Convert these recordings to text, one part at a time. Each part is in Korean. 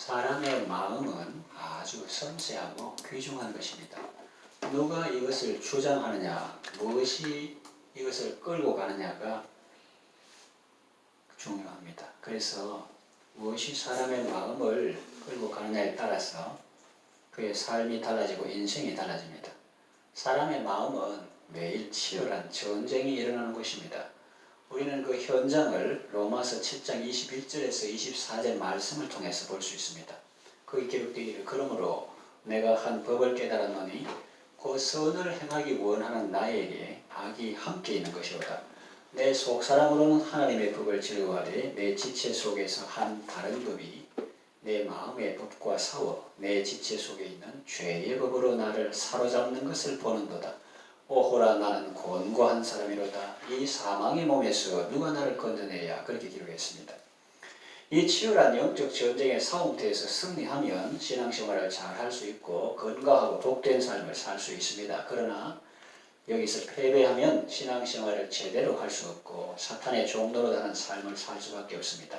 사람의 마음은 아주 섬세하고 귀중한 것입니다. 누가 이것을 주장하느냐, 무엇이 이것을 끌고 가느냐가 중요합니다. 그래서 무엇이 사람의 마음을 끌고 가느냐에 따라서 그의 삶이 달라지고 인생이 달라집니다. 사람의 마음은 매일 치열한 전쟁이 일어나는 것입니다. 우리는 그 현장을 로마서 7장 21절에서 24절 말씀을 통해서 볼 수 있습니다. 거기 기록되기를 그러므로 내가 한 법을 깨달았노니 그 선을 행하기 원하는 나에게 악이 함께 있는 것이로다. 내 속사람으로는 하나님의 법을 즐거워하되 내 지체 속에서 한 다른 법이 내 마음의 법과 싸워 내 지체 속에 있는 죄의 법으로 나를 사로잡는 것을 보는도다. 오호라 나는 곤고한 사람이로다. 이 사망의 몸에서 누가 나를 건져내야. 그렇게 기록했습니다. 이 치열한 영적 전쟁의 싸움터에서 승리하면 신앙생활을 잘 할 수 있고 건강하고 복된 삶을 살 수 있습니다. 그러나 여기서 패배하면 신앙생활을 제대로 할 수 없고 사탄의 종노릇하는 삶을 살 수밖에 없습니다.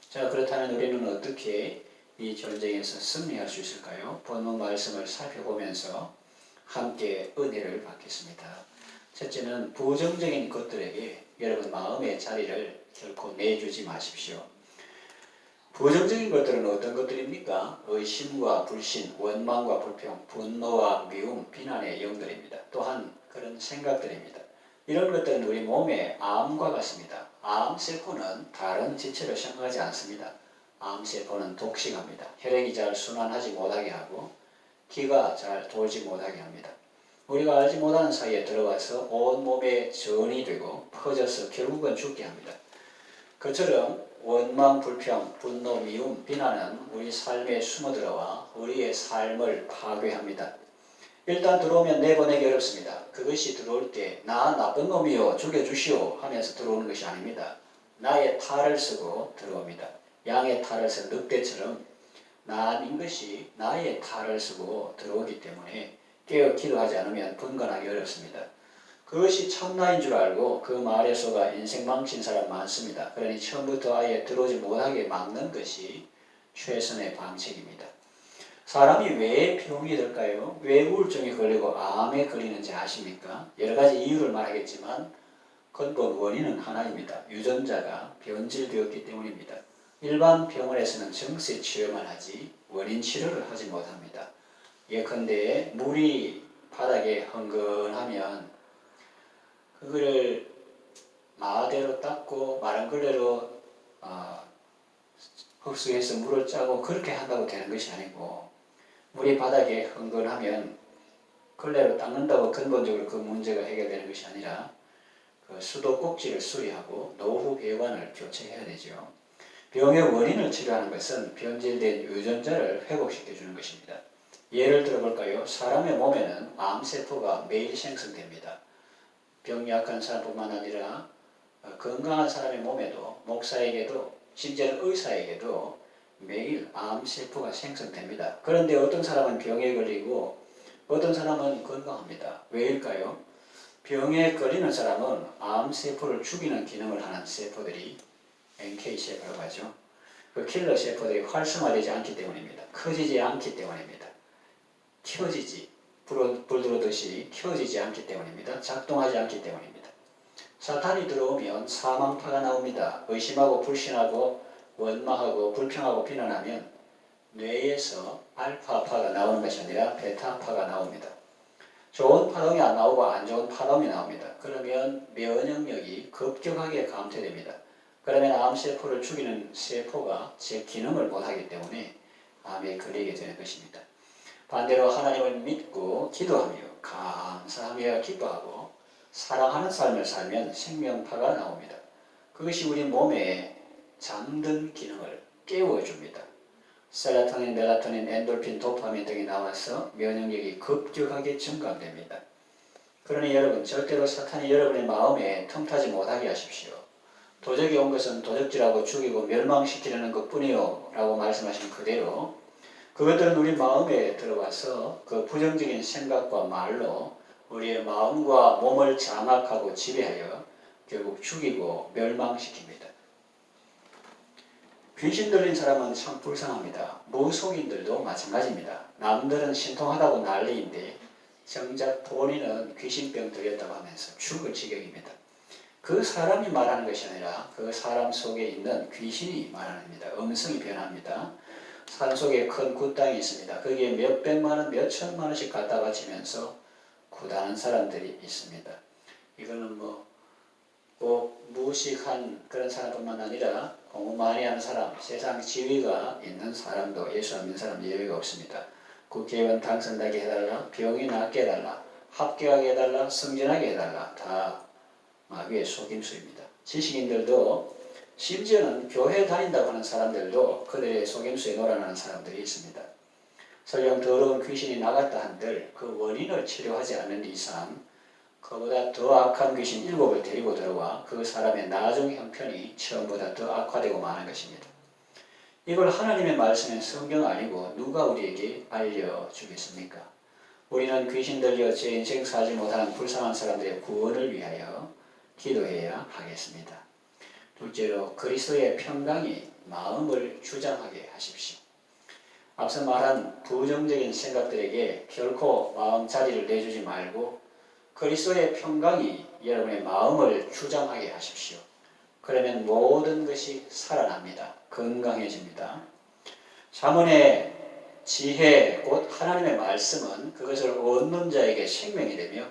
자, 그렇다면 우리는 어떻게 이 전쟁에서 승리할 수 있을까요? 본문 말씀을 살펴보면서 함께 은혜를 받겠습니다. 첫째는 부정적인 것들에게 여러분 마음의 자리를 결코 내주지 마십시오. 부정적인 것들은 어떤 것들입니까? 의심과 불신, 원망과 불평, 분노와 미움, 비난의 영들입니다. 또한 그런 생각들입니다. 이런 것들은 우리 몸의 암과 같습니다. 암세포는 다른 지체를 생각하지 않습니다. 암세포는 독식합니다. 혈액이 잘 순환하지 못하게 하고 기가 잘 돌지 못하게 합니다. 우리가 알지 못하는 사이에 들어가서 온몸에 전이 되고 퍼져서 결국은 죽게 합니다. 그처럼 원망, 불평, 분노, 미움, 비난은 우리 삶에 숨어들어와 우리의 삶을 파괴합니다. 일단 들어오면 내보내기 어렵습니다. 그것이 들어올 때 나 나쁜 놈이요 죽여주시오 하면서 들어오는 것이 아닙니다. 나의 탈을 쓰고 들어옵니다. 양의 탈을 쓴 늑대처럼 나인 것이 나의 탈을 쓰고 들어오기 때문에 깨어 기도하지 않으면 분간하기 어렵습니다. 그것이 참나인 줄 알고 그 말에 속아 인생 망친 사람 많습니다. 그러니 처음부터 아예 들어오지 못하게 막는 것이 최선의 방책입니다. 사람이 왜 병이 들까요? 왜 우울증에 걸리고 암에 걸리는지 아십니까? 여러 가지 이유를 말하겠지만 근본 원인은 하나입니다. 유전자가 변질되었기 때문입니다. 일반 병원에서는 증세 치료만 하지 원인 치료를 하지 못합니다. 예컨대 물이 바닥에 흥건하면 그거를 마대로 닦고 마른 걸레로 흡수해서 물을 짜고 그렇게 한다고 되는 것이 아니고 물이 바닥에 흥건하면 걸레로 닦는다고 근본적으로 그 문제가 해결되는 것이 아니라 그 수도꼭지를 수리하고 노후 배관을 교체해야 되죠. 병의 원인을 치료하는 것은 변질된 유전자를 회복시켜주는 것입니다. 예를 들어볼까요? 사람의 몸에는 암세포가 매일 생성됩니다. 병이 약한 사람뿐만 아니라 건강한 사람의 몸에도 목사에게도 심지어는 의사에게도 매일 암세포가 생성됩니다. 그런데 어떤 사람은 병에 걸리고 어떤 사람은 건강합니다. 왜일까요? 병에 걸리는 사람은 암세포를 죽이는 기능을 하는 세포들이 NK세포라고 하죠. 그 킬러 세포들이 활성화되지 않기 때문입니다. 커지지 않기 때문입니다. 켜지지, 불 들어오듯이 켜지지 않기 때문입니다. 작동하지 않기 때문입니다. 사탄이 들어오면 사망파가 나옵니다. 의심하고 불신하고 원망하고 불평하고 비난하면 뇌에서 알파파가 나오는 것이 아니라 베타파가 나옵니다. 좋은 파동이 안 나오고 안 좋은 파동이 나옵니다. 그러면 면역력이 급격하게 감퇴됩니다. 그러면 암세포를 죽이는 세포가 제 기능을 못하기 때문에 암에 걸리게 되는 것입니다. 반대로 하나님을 믿고 기도하며 감사하며 기뻐하고 사랑하는 삶을 살면 생명파가 나옵니다. 그것이 우리 몸에 잠든 기능을 깨워줍니다. 셀라토닌, 멜라토닌, 엔돌핀, 도파민 등이 나와서 면역력이 급격하게 증가됩니다. 그러니 여러분 절대로 사탄이 여러분의 마음에 틈타지 못하게 하십시오. 도적이 온 것은 도적질하고 죽이고 멸망시키려는 것뿐이요 라고 말씀하신 그대로 그것들은 우리 마음에 들어와서 그 부정적인 생각과 말로 우리의 마음과 몸을 장악하고 지배하여 결국 죽이고 멸망시킵니다. 귀신 들린 사람은 참 불쌍합니다. 무속인들도 마찬가지입니다. 남들은 신통하다고 난리인데 정작 본인은 귀신병 들렸다고 하면서 죽을 지경입니다. 그 사람이 말하는 것이 아니라 그 사람 속에 있는 귀신이 말합니다. 음성이 변합니다. 산속에 큰 굿땅이 있습니다. 거기에 몇 백만 원, 몇 천만 원씩 갖다 바치면서 굿하는 사람들이 있습니다. 이거는 꼭 무식한 그런 사람뿐만 아니라 공부 많이 하는 사람, 세상 지위가 있는 사람도 예수 안 믿는 사람 예외가 없습니다. 국회의원 당선되게 해달라, 병이 낫게 해달라, 합격하게 해달라, 승진하게 해달라, 다 마귀의 속임수입니다. 지식인들도 심지어는 교회 다닌다고 하는 사람들도 그들의 속임수에 놀아나는 사람들이 있습니다. 설령 더러운 귀신이 나갔다 한들 그 원인을 치료하지 않는 이상 그보다 더 악한 귀신 7을 데리고 들어와 그 사람의 나중 형편이 처음보다 더 악화되고 마는 것입니다. 이걸 하나님의 말씀인 성경 아니고 누가 우리에게 알려주겠습니까? 우리는 귀신 들려 제 인생 살지 못하는 불쌍한 사람들의 구원을 위하여 기도해야 하겠습니다. 둘째로 그리스도의 평강이 마음을 주장하게 하십시오. 앞서 말한 부정적인 생각들에게 결코 마음 자리를 내주지 말고 그리스도의 평강이 여러분의 마음을 주장하게 하십시오. 그러면 모든 것이 살아납니다. 건강해집니다. 잠언의 지혜 곧 하나님의 말씀은 그것을 얻는 자에게 생명이 되며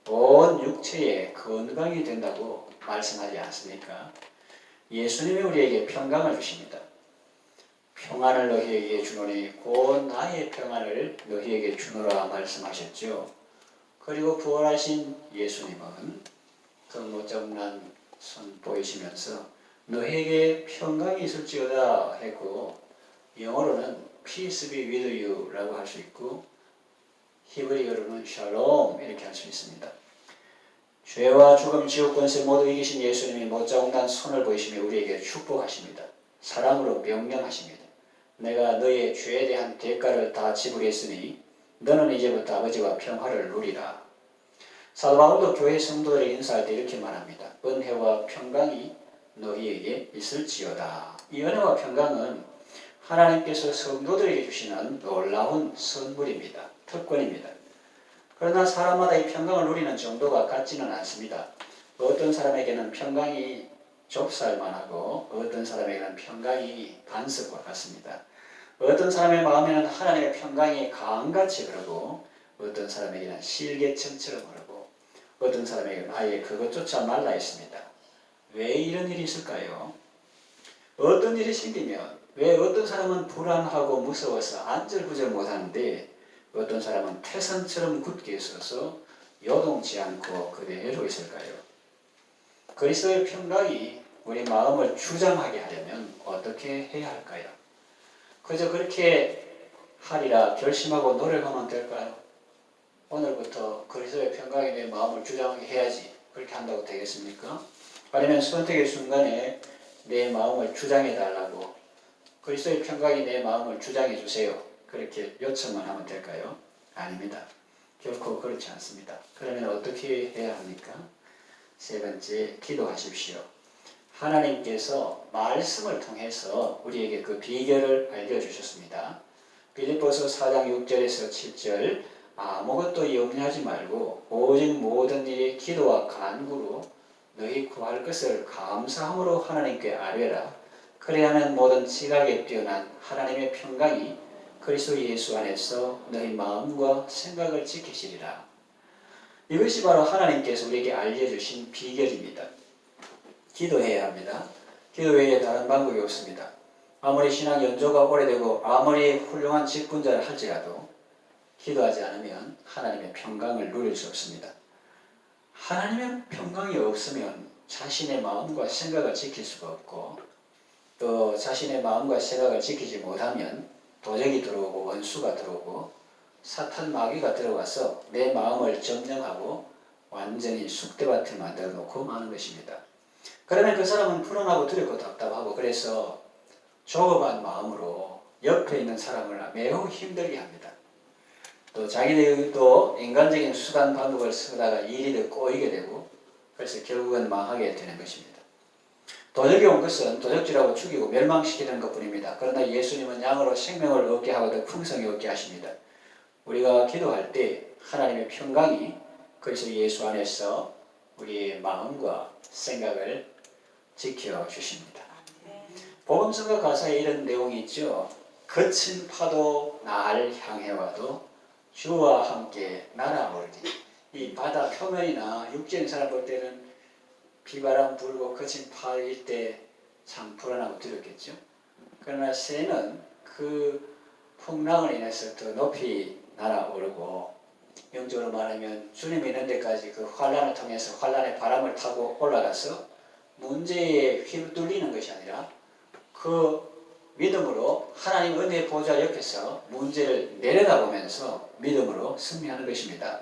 온 육체에 건강이 된다고 말씀하지 않습니까? 예수님이 우리에게 평강을 주십니다. 평안을 너희에게 주노니 곧 나의 평안을 너희에게 주노라 말씀하셨죠. 그리고 부활하신 예수님은 그 못장난 손 보이시면서 너희에게 평강이 있을지어다 했고 영어로는 peace be with you 라고 할 수 있고 히브리어로는 shalom 이렇게 할 수 있습니다. 죄와 죽음, 지옥 권세 모두 이기신 예수님이 못자국난 손을 보이시며 우리에게 축복하십니다. 사랑으로 명령하십니다. 내가 너의 죄에 대한 대가를 다 지불했으니 너는 이제부터 아버지와 평화를 누리라. 사도 바울도 교회 성도들에게 인사할 때 이렇게 말합니다. 은혜와 평강이 너희에게 있을지어다. 이 은혜와 평강은 하나님께서 성도들에게 주시는 놀라운 선물입니다. 특권입니다. 그러나 사람마다 이 평강을 누리는 정도가 같지는 않습니다. 어떤 사람에게는 평강이 좁쌀만하고 어떤 사람에게는 평강이 반석과 같습니다. 어떤 사람의 마음에는 하나님의 평강이 강같이 흐르고 어떤 사람에게는 실개천처럼 흐르고 어떤 사람에게는 아예 그것조차 말라 있습니다. 왜 이런 일이 있을까요? 어떤 일이 생기면 왜 어떤 사람은 불안하고 무서워서 안절부절 못하는데 어떤 사람은 태산처럼 굳게 서서 요동치 않고 그대로 있을까요? 그리스도의 평강이 우리 마음을 주장하게 하려면 어떻게 해야 할까요? 그저 그렇게 하리라 결심하고 노력하면 될까요? 오늘부터 그리스도의 평강이 내 마음을 주장하게 해야지 그렇게 한다고 되겠습니까? 아니면 선택의 순간에 내 마음을 주장해 달라고 그리스도의 평강이 내 마음을 주장해 주세요. 그렇게 요청만 하면 될까요? 아닙니다. 결코 그렇지 않습니다. 그러면 어떻게 해야 합니까? 세 번째, 기도하십시오. 하나님께서 말씀을 통해서 우리에게 그 비결을 알려주셨습니다. 빌립보서 4장 6절에서 7절 아무것도 염려하지 말고 오직 모든 일에 기도와 간구로 너희 구할 것을 감사함으로 하나님께 아뢰라. 그래야만 모든 지각에 뛰어난 하나님의 평강이 그리스도 예수 안에서 너희 마음과 생각을 지키시리라. 이것이 바로 하나님께서 우리에게 알려주신 비결입니다. 기도해야 합니다. 기도 외에 다른 방법이 없습니다. 아무리 신앙 연조가 오래되고 아무리 훌륭한 직분자를 할지라도 기도하지 않으면 하나님의 평강을 누릴 수 없습니다. 하나님의 평강이 없으면 자신의 마음과 생각을 지킬 수가 없고 또 자신의 마음과 생각을 지키지 못하면 도적이 들어오고 원수가 들어오고 사탄 마귀가 들어와서 내 마음을 점령하고 완전히 쑥대밭을 만들어 놓고 마는 것입니다. 그러면 그 사람은 불안하고 두렵고 답답하고 그래서 조급한 마음으로 옆에 있는 사람을 매우 힘들게 합니다. 또 자기들도 인간적인 수단 방법을 쓰다가 일이 더 꼬이게 되고 그래서 결국은 망하게 되는 것입니다. 도적이 온 것은 도적질하고 죽이고 멸망시키는 것뿐입니다. 그러나 예수님은 양으로 생명을 얻게 하고 더 풍성히 얻게 하십니다. 우리가 기도할 때 하나님의 평강이 그래서 예수 안에서 우리의 마음과 생각을 지켜주십니다. 복음서가 가사에 이런 내용이 있죠. 거친 파도 날 향해 와도 주와 함께 날아오르니. 이 바다 표면이나 육지인 사람 볼 때는 비바람 불고 거친 파일 때 참 불안하고 두렵겠죠. 그러나 새는 그 풍랑을 인해서 더 높이 날아오르고, 영적으로 말하면 주님이 있는 데까지 그 환란을 통해서 환란의 바람을 타고 올라가서 문제에 휘둘리는 것이 아니라 그 믿음으로 하나님 은혜의 보좌 옆에서 문제를 내려다보면서 믿음으로 승리하는 것입니다.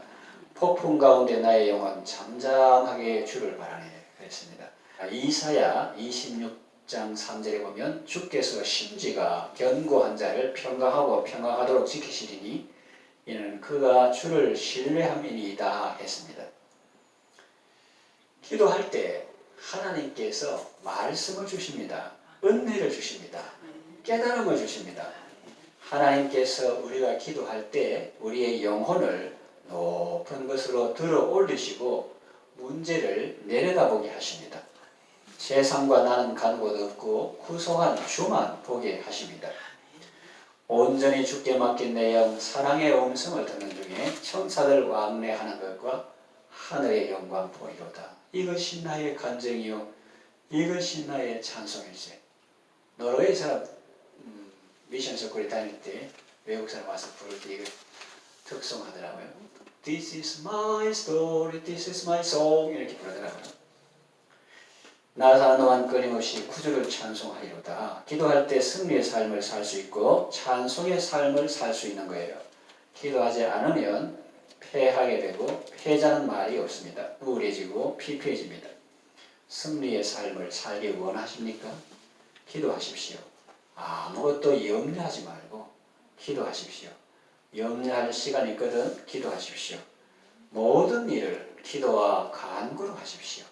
폭풍 가운데 나의 영혼 잠잠하게 주를 바라네 그랬습니다. 이사야 26장 3절에 보면 주께서 심지가 견고한 자를 평강하고 평강하도록 지키시리니 이는 그가 주를 신뢰함이니이다 했습니다. 기도할 때 하나님께서 말씀을 주십니다. 은혜를 주십니다. 깨달음을 주십니다. 하나님께서 우리가 기도할 때 우리의 영혼을 높은 것으로 들어 올리시고 문제를 내려다보게 하십니다. 세상과 나는 간 곳 없고 구속한 주만 보게 하십니다. 온전히 주께 맡긴 내 영 사랑의 음성을 듣는 중에 천사들 왕래하는 것과 하늘의 영광 보이로다. 이것이 나의 간증이요 이것이 나의 찬송일세. 노르웨이 사람 미션 서클에 다닐 때 외국 사람 와서 부를 때 이거 특송하더라고요. This is my story, this is my song 이렇게 부르더라고요. 나 사는 동안 끊임없이 구주를 찬송하리로다. 기도할 때 승리의 삶을 살 수 있고 찬송의 삶을 살 수 있는 거예요. 기도하지 않으면 패하게 되고 패자는 말이 없습니다. 우울해지고 피폐해집니다. 승리의 삶을 살기 원하십니까? 기도하십시오. 아무것도 염려하지 말고 기도하십시오. 염려할 시간이 있거든 기도하십시오. 모든 일을 기도와 간구로 하십시오.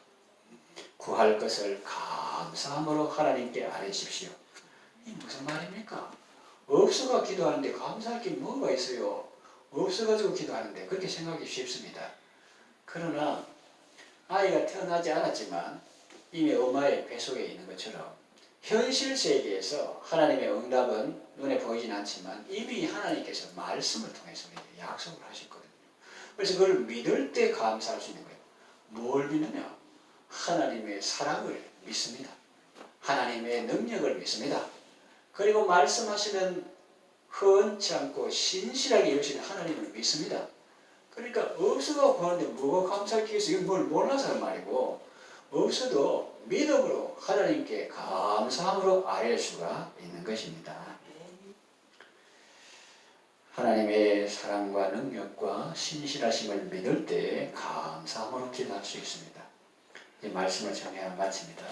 구할 것을 감사함으로 하나님께 아뢰십시오. 이 무슨 말입니까? 없어가 기도하는데 감사할 게 뭐가 있어요? 없어가지고 기도하는데 그렇게 생각이 쉽습니다. 그러나 아이가 태어나지 않았지만 이미 엄마의 뱃속에 있는 것처럼 현실 세계에서 하나님의 응답은 눈에 보이진 않지만 이미 하나님께서 말씀을 통해서 약속을 하셨거든요. 그래서 그걸 믿을 때 감사할 수 있는 거예요. 뭘 믿느냐? 하나님의 사랑을 믿습니다. 하나님의 능력을 믿습니다. 그리고 말씀하시는 흔치 않고 신실하게 이루시는 하나님을 믿습니다. 그러니까 없어도 구하는데 뭐가 감사할 게 있어? 이건 뭘 몰라서 하는 말이고 없어도 믿음으로 하나님께 감사함으로 아뢰 수가 있는 것입니다. 하나님의 사랑과 능력과 신실하심을 믿을 때 감사함으로 기도할 수 있습니다. 이 말씀을 전해 마칩니다.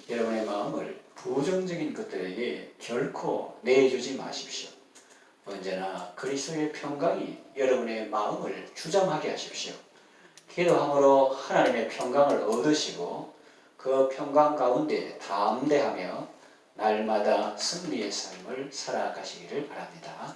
여러분의 마음을 부정적인 것들에게 결코 내주지 마십시오. 언제나 그리스도의 평강이 여러분의 마음을 주장하게 하십시오. 기도함으로 하나님의 평강을 얻으시고 그 평강 가운데 담대하며 날마다 승리의 삶을 살아가시기를 바랍니다.